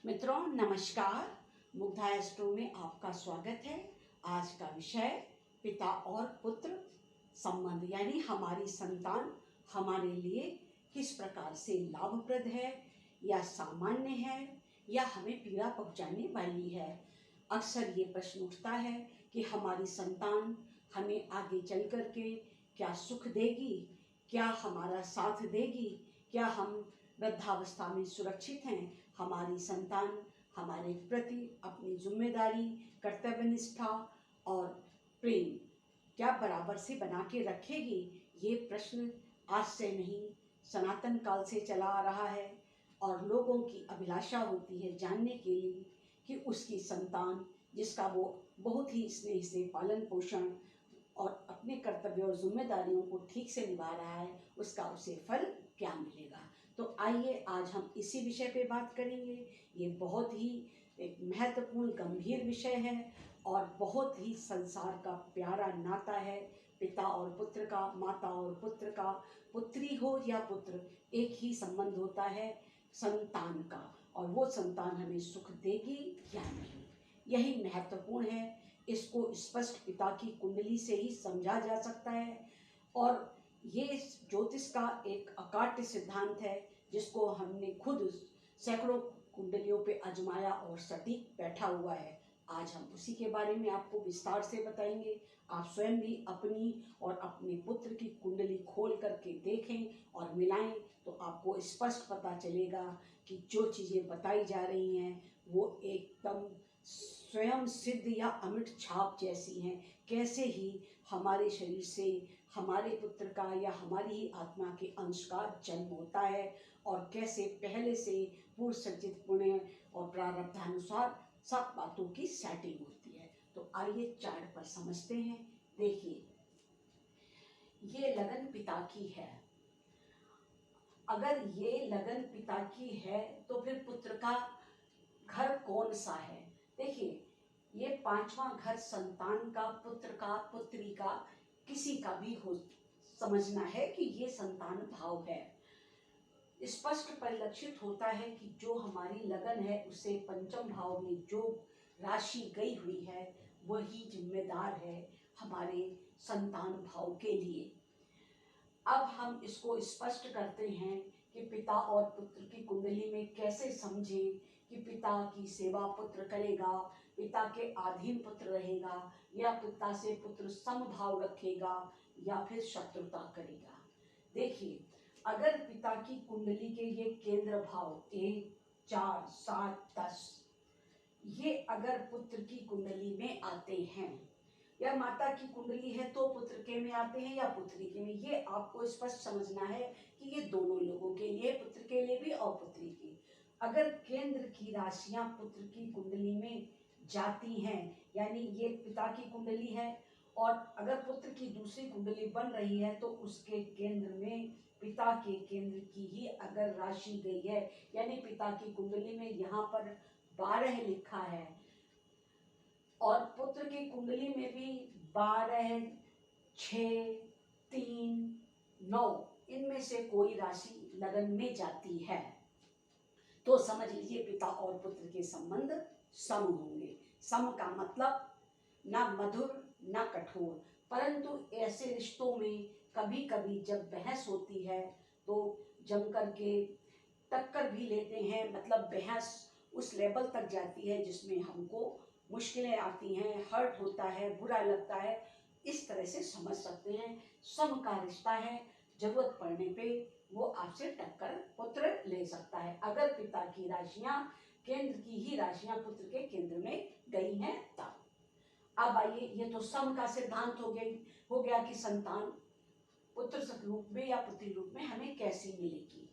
मित्रों नमस्कार। मुग्धा एस्ट्रो में आपका स्वागत है। आज का विषय पिता और पुत्र संबंध यानी हमारी संतान हमारे लिए किस प्रकार से लाभप्रद है या सामान्य है या हमें पीड़ा पहुंचाने वाली है। अक्सर ये प्रश्न उठता है कि हमारी संतान हमें आगे चल कर के क्या सुख देगी, क्या हमारा साथ देगी, क्या हम वृद्धावस्था में सुरक्षित हैं, हमारी संतान हमारे प्रति अपनी जिम्मेदारी, कर्तव्यनिष्ठा और प्रेम क्या बराबर से बना के रखेगी। ये प्रश्न आज से नहीं सनातन काल से चला आ रहा है और लोगों की अभिलाषा होती है जानने के लिए कि उसकी संतान जिसका वो बहुत ही स्नेह से पालन पोषण और अपने कर्तव्य और जिम्मेदारियों को ठीक से निभा रहा है, उसका उसे फल क्या मिलेगा। तो आइए आज हम इसी विषय पे बात करेंगे। ये बहुत ही एक महत्वपूर्ण गंभीर विषय है और बहुत ही संसार का प्यारा नाता है पिता और पुत्र का, माता और पुत्र का, पुत्री हो या पुत्र, एक ही संबंध होता है संतान का, और वो संतान हमें सुख देगी या नहीं, यही महत्वपूर्ण है। इसको स्पष्ट पिता की कुंडली से ही समझा जा सकता है और ये ज्योतिष का एक अकाट्य सिद्धांत है जिसको हमने खुद सैकड़ों कुंडलियों पे आजमाया और सटीक बैठा हुआ है। आज हम उसी के बारे में आपको विस्तार से बताएंगे। आप स्वयं भी अपनी और अपने पुत्र की कुंडली खोल करके देखें और मिलाएं तो आपको स्पष्ट पता चलेगा कि जो चीज़ें बताई जा रही हैं वो एकदम स्वयं सिद्ध या अमिट छाप जैसी हैं। कैसे ही हमारे शरीर से हमारे पुत्र का या हमारी ही आत्मा के अंश का जन्म होता है और कैसे पहले से पूर्व संचित पुण्य और प्रारब्धानुसार सब बातों की सेटिंग होती है। तो आइए चार्ट पर समझते हैं। देखिए, ये लगन पिता की है। अगर ये लगन पिता की है तो फिर पुत्र का घर कौन सा है। देखिए, ये पांचवा घर संतान का, पुत्र का, पुत्री का, किसी का भी हो समझना है कि ये संतान भाव है। स्पष्ट परिलक्षित होता है कि जो हमारी लगन है उसे पंचम भाव में जो राशि गई हुई है वही जिम्मेदार है हमारे संतान भाव के लिए। अब हम इसको स्पष्ट करते हैं कि पिता और पुत्र की कुंडली में कैसे समझें कि पिता की सेवा पुत्र करेगा, पिता के अधीन पुत्र रहेगा, या पिता से पुत्र समभाव रखेगा या फिर शत्रुता करेगा। देखिए, अगर पिता की कुंडली के ये केंद्र भाव 1, 4, 7, 10 ये अगर पुत्र की कुंडली में आते हैं या माता की कुंडली है तो पुत्र के में आते हैं या पुत्री के में, ये आपको स्पष्ट समझना है कि ये दोनों लोगों के लिए, पुत्र के लिए भी और पुत्री की। अगर केंद्र की राशियां पुत्र की कुंडली में जाती हैं यानी ये पिता की कुंडली है और अगर पुत्र की दूसरी कुंडली बन रही है तो उसके केंद्र में पिता के केंद्र की ही अगर राशि गई है यानी पिता की कुंडली में यहाँ पर 12 लिखा है और पुत्र की कुंडली में भी 12, 6, 3, 9 इनमें से कोई राशि लगन में जाती है तो समझ लीजिए पिता और पुत्र के संबंध सम होंगे। सम का मतलब ना मधुर ना कठोर, परंतु ऐसे रिश्तों में कभी कभी जब बहस होती है तो जम करके टक्कर भी लेते हैं, मतलब बहस उस लेवल तक जाती है जिसमें हमको मुश्किलें आती हैं, हर्ट होता है, बुरा लगता है। इस तरह से समझ सकते हैं सम का रिश्ता है, जरूरत पड़ने पे वो आपसे टक्कर पुत्र ले सकता है अगर पिता की राशियां, केंद्र की ही राशियां पुत्र के केंद्र में गई हैं तब। अब आइए, ये तो सम का सिद्धांत हो गया कि संतान पुत्र रूप में या पुत्री रूप में हमें कैसी मिलेगी।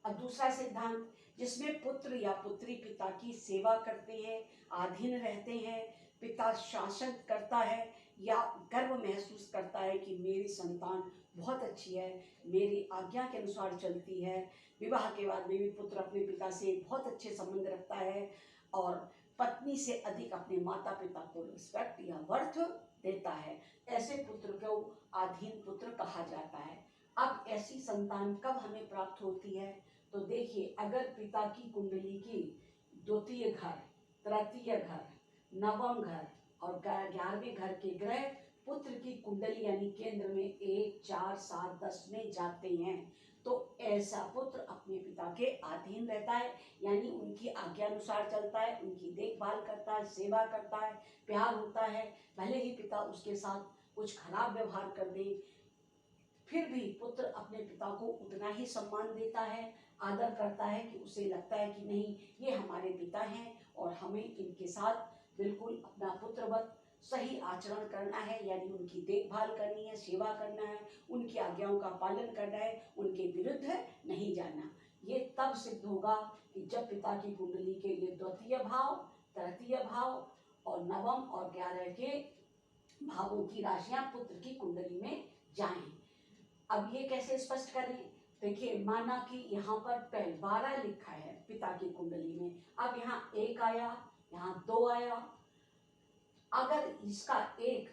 अब दूसरा सिद्धांत जिसमें पुत्र या पुत्री पिता की सेवा करते हैं, अधीन रहते हैं, पिता शासन करता है या गर्व महसूस करता है कि मेरी संतान बहुत अच्छी है, मेरी आज्ञा के अनुसार चलती है। विवाह के बाद में भी पुत्र अपने पिता से बहुत अच्छे संबंध रखता है और पत्नी से अधिक अपने माता पिता को रिस्पेक्ट या वर्थ देता है। ऐसे पुत्र को अधीन पुत्र कहा जाता है। अब ऐसी संतान कब हमें प्राप्त होती है तो देखिए, अगर पिता की कुंडली की द्वितीय घर, तृतीय घर, नवम घर और 11वें घर के ग्रह पुत्र की कुंडली यानी केंद्र में 1, 4, 7, 10 में जाते हैं तो ऐसा पुत्र अपने पिता के अधीन रहता है, यानी उनकी आज्ञा अनुसार चलता है, उनकी देखभाल करता है, सेवा करता है, प्यार होता है। भले ही पिता उसके साथ कुछ खराब व्यवहार कर दे, फिर भी पुत्र अपने पिता को उतना ही सम्मान देता है, आदर करता है कि उसे लगता है कि नहीं, ये हमारे पिता हैं और हमें इनके साथ बिल्कुल अपना पुत्रवत सही आचरण करना है, यानी उनकी देखभाल करनी है, सेवा करना है, उनकी आज्ञाओं का पालन करना है, उनके विरुद्ध नहीं जाना। ये तब सिद्ध होगा कि जब पिता की कुंडली के लिए द्वितीय भाव, तृतीय भाव और नवम और 11 के भावों की राशियां पुत्र की कुंडली में जाएं। अब ये कैसे स्पष्ट करें? देखिए, माना कि यहाँ पर 12 लिखा है पिता की कुंडली में, अब यहाँ 1 आया, यहाँ 2 आया। अगर इसका एक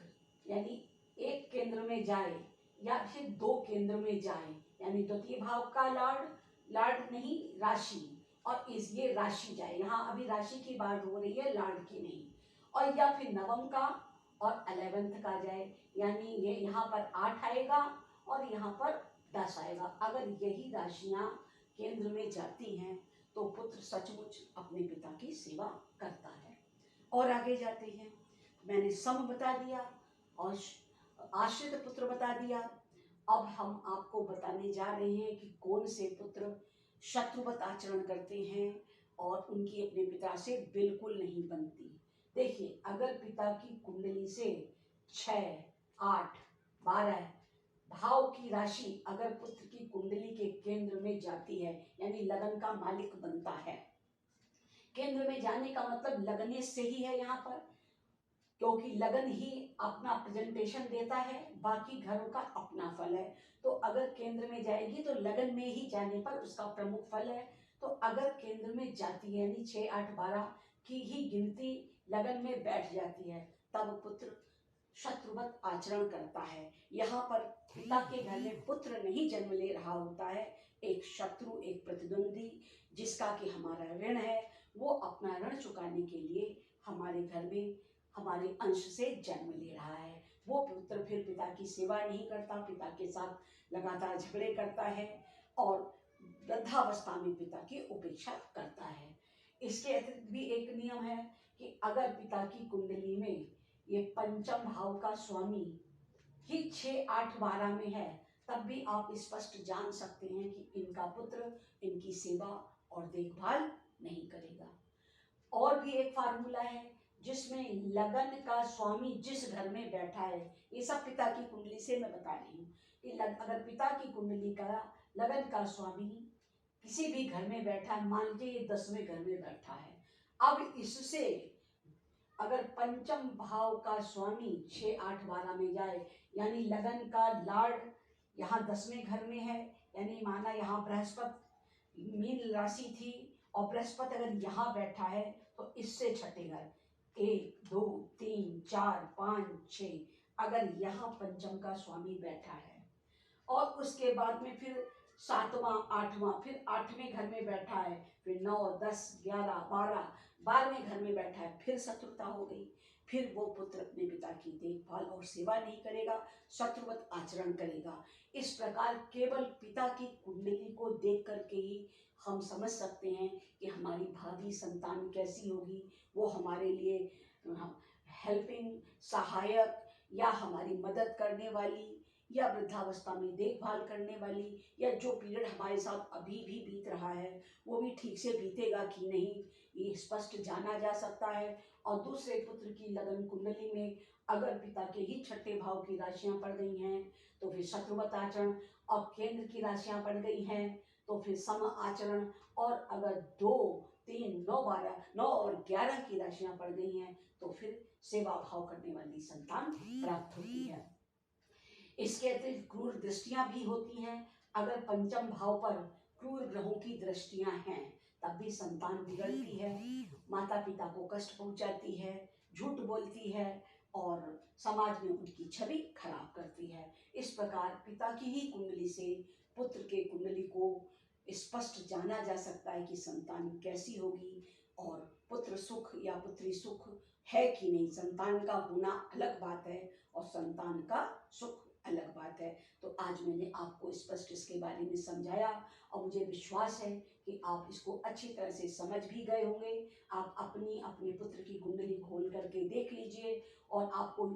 यानी एक केंद्र में जाए या फिर 2 केंद्र में जाए, यानी द्वितीय भाव का लार्ड नहीं राशि, और इस ये राशि जाए, यहाँ अभी राशि की बात हो रही है, लार्ड की नहीं, और या फिर नवम का और 11th का जाए, यानी ये यहाँ पर 8 आएगा और यहाँ पर 10 आएगा। अगर यही राशियां केंद्र में जाती हैं तो पुत्र सचमुच अपने पिता की सेवा करता है। और आगे जाते हैं, मैंने सम बता दिया और आश्रित पुत्र बता दिया। अब हम आपको बताने जा रहे हैं कि कौन से पुत्र शत्रुवत आचरण करते हैं और उनकी अपने पिता से बिल्कुल नहीं बनती। देखिए, अगर पिता की कुंडली से 6, 8, 12 भाव की राशि अगर पुत्र की कुंडली के केंद्र में जाती है, यानी लगन का मालिक बनता है। केंद्र में जाने का मतलब लगने से ही है यहाँ पर, क्योंकि लगन ही अपना प्रेजेंटेशन देता है, बाकी घरों का अपना फल है। तो अगर केंद्र में जाएगी तो लगन में ही जाने पर उसका प्रमुख फल है। तो अगर केंद्र में जाती है यानी 6, 8, 12 की ही गिनती लगन में बैठ जाती है, तब पुत्र शत्रुवत आचरण करता है। यहाँ पर पिता के घर में पुत्र नहीं जन्म ले रहा होता है, एक शत्रु, एक प्रतिद्वंदी, जिसका कि हमारा ऋण है, वो अपना ऋण चुकाने के लिए हमारे घर में हमारे अंश से जन्म ले रहा है। वो पुत्र फिर पिता की सेवा नहीं करता, पिता के साथ लगातार झगड़े करता है और वृद्धावस्था में पिता की उपेक्षा करता है। इसके अतिरिक्त भी एक नियम है कि अगर पिता की कुंडली में ये पंचम भाव का स्वामी ही 6, 8, 12 में है, तब भी आप स्पष्ट जान सकते हैं कि इनका पुत्र इनकी सेवा और देखभाल नहीं करेगा। और भी एक फार्मूला है जिसमें लगन का स्वामी जिस घर में बैठा है, ये सब पिता की कुंडली से मैं बता रही हूँ कि अगर पिता की कुंडली का लगन का स्वामी किसी भी घर में बैठा है, मान लीजिए ये 10वें घर में बैठा है, अब इससे अगर पंचम भाव का स्वामी 6, 8, 12 में जाए, यानी लगन का लार्ड यहाँ 10वें घर में है, यानी माना यहाँ बृहस्पति मीन राशि थी और बृहस्पति अगर यहाँ बैठा है तो इससे छठे घर 1, 2, 3, 4, 5, 6, अगर यहाँ पंचम का स्वामी बैठा है और उसके बाद में फिर 7वां, 8वां, फिर 8वें घर में बैठा है, फिर 9, 10, 11, 12, 12वें घर में बैठा है, फिर शत्रुता हो गई। फिर वो पुत्र अपने पिता की देखभाल और सेवा नहीं करेगा, शत्रुवत आचरण करेगा। इस प्रकार केवल पिता की कुंडली को देख करके ही हम समझ सकते हैं कि हमारी भावी संतान कैसी होगी, वो हमारे लिए हेल्पिंग, सहायक या हमारी मदद करने वाली या वृद्धावस्था में देखभाल करने वाली, या जो पीरियड हमारे साथ अभी भी बीत रहा है वो भी ठीक से बीतेगा कि नहीं, ये स्पष्ट जाना जा सकता है। और दूसरे पुत्र की लगन कुंडली में अगर पिता के ही छठे भाव की राशियां पड़ गई हैं तो फिर शत्रुवत आचरण, और केंद्र की राशियां पड़ गई हैं तो फिर सम आचरण, और अगर 2, 3, 9, 12, 9 और 11 की राशियां पड़ गई हैं तो फिर सेवा भाव करने वाली संतान प्राप्त होती है। इसके अतिरिक्त क्रूर दृष्टियां भी होती हैं। अगर पंचम भाव पर क्रूर ग्रहों की दृष्टियां हैं तब भी संतान बिगड़ती है, माता पिता को कष्ट पहुंचाती है, झूठ बोलती है और समाज में उनकी छवि खराब करती है। इस प्रकार पिता की ही कुंडली से पुत्र के कुंडली को स्पष्ट जाना जा सकता है कि संतान कैसी होगी और पुत्र सुख या पुत्री सुख है कि नहीं। संतान का होना अलग बात है और संतान का सुख अलग बात है। तो आज मैंने आपको स्पष्ट इसके बारे में समझाया और मुझे विश्वास है कि आप इसको अच्छी तरह से समझ भी गए होंगे। आप अपने पुत्र की कुंडली खोल करके देख लीजिए और आपको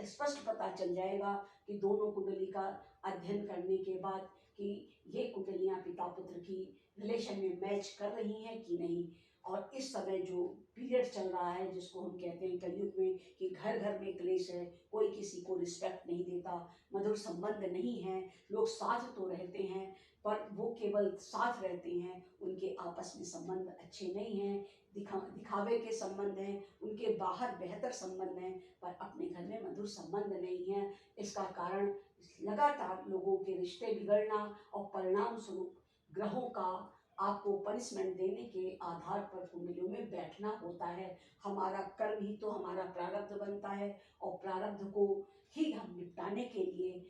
स्पष्ट पता चल जाएगा कि दोनों कुंडली का अध्ययन करने के बाद कि ये कुंडलियां पिता पुत्र की रिलेशन में मैच कर रही हैं कि नहीं। और इस समय जो पीरियड चल रहा है जिसको हम कहते हैं कलयुग में कि घर घर में क्लेश है, कोई किसी को रिस्पेक्ट नहीं देता, मधुर संबंध नहीं है, लोग साथ तो रहते हैं पर वो केवल साथ रहते हैं, उनके आपस में संबंध अच्छे नहीं हैं, दिखावे के संबंध हैं, उनके बाहर बेहतर संबंध हैं पर अपने घर में मधुर संबंध नहीं है। इसका कारण लगातार लोगों के रिश्ते बिगड़ना और परिणाम स्वरूप ग्रहों का आपको पनिशमेंट देने के आधार पर कुंडलियों में बैठना होता है। हमारा कर्म ही तो हमारा प्रारब्ध बनता है और प्रारब्ध को ही हम निपटाने के लिए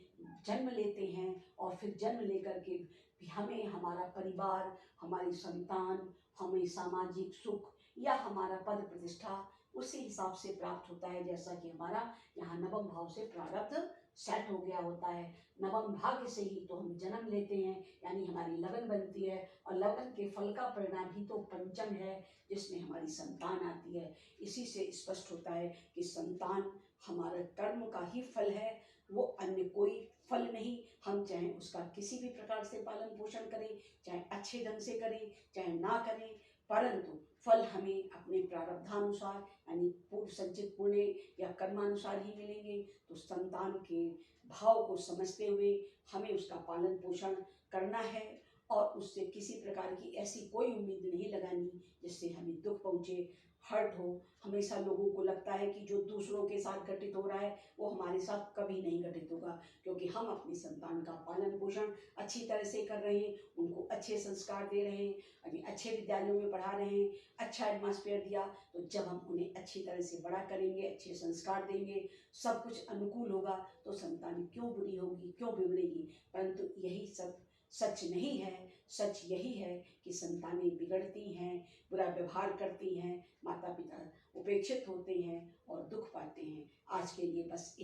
जन्म लेते हैं और फिर जन्म लेकर के हमें हमारा परिवार, हमारी संतान, हमें सामाजिक सुख या हमारा पद प्रतिष्ठा उसी हिसाब से प्राप्त होता है जैसा कि हमारा यहाँ नवम भाव से प्रारब्ध सेट हो गया होता है। नवम भाग्य से ही तो हम जन्म लेते हैं, यानी हमारी लगन बनती है और लगन के फल का परिणाम ही तो पंचम है जिसमें हमारी संतान आती है। इसी से स्पष्ट होता है कि संतान हमारे कर्म का ही फल है, वो अन्य कोई फल नहीं। हम चाहे उसका किसी भी प्रकार से पालन पोषण करें, चाहे अच्छे ढंग से करें चाहे ना करें, परंतु फल हमें अपने प्रारब्धानुसार यानी पूर्व संचित पुण्य या कर्मानुसार ही मिलेंगे। तो संतान के भाव को समझते हुए हमें उसका पालन पोषण करना है और उससे किसी प्रकार की ऐसी कोई उम्मीद नहीं लगानी जिससे हमें दुख पहुँचे, हर्ट हो। हमेशा लोगों को लगता है कि जो दूसरों के साथ घटित हो रहा है वो हमारे साथ कभी नहीं घटित होगा, क्योंकि हम अपनी संतान का पालन पोषण अच्छी तरह से कर रहे हैं, उनको अच्छे संस्कार दे रहे हैं, अभी अच्छे विद्यालयों में पढ़ा रहे हैं, अच्छा एटमॉस्फेयर दिया। तो जब हम उन्हें अच्छी तरह से बड़ा करेंगे, अच्छे संस्कार देंगे, सब कुछ अनुकूल होगा, तो संतान क्यों बुरी होगी, क्यों बिगड़ेगी। परंतु यही सब सच नहीं है। सच यही है कि संतानें बिगड़ती हैं, बुरा व्यवहार करती हैं, माता पिता उपेक्षित होते हैं और दुख पाते हैं। आज के लिए बस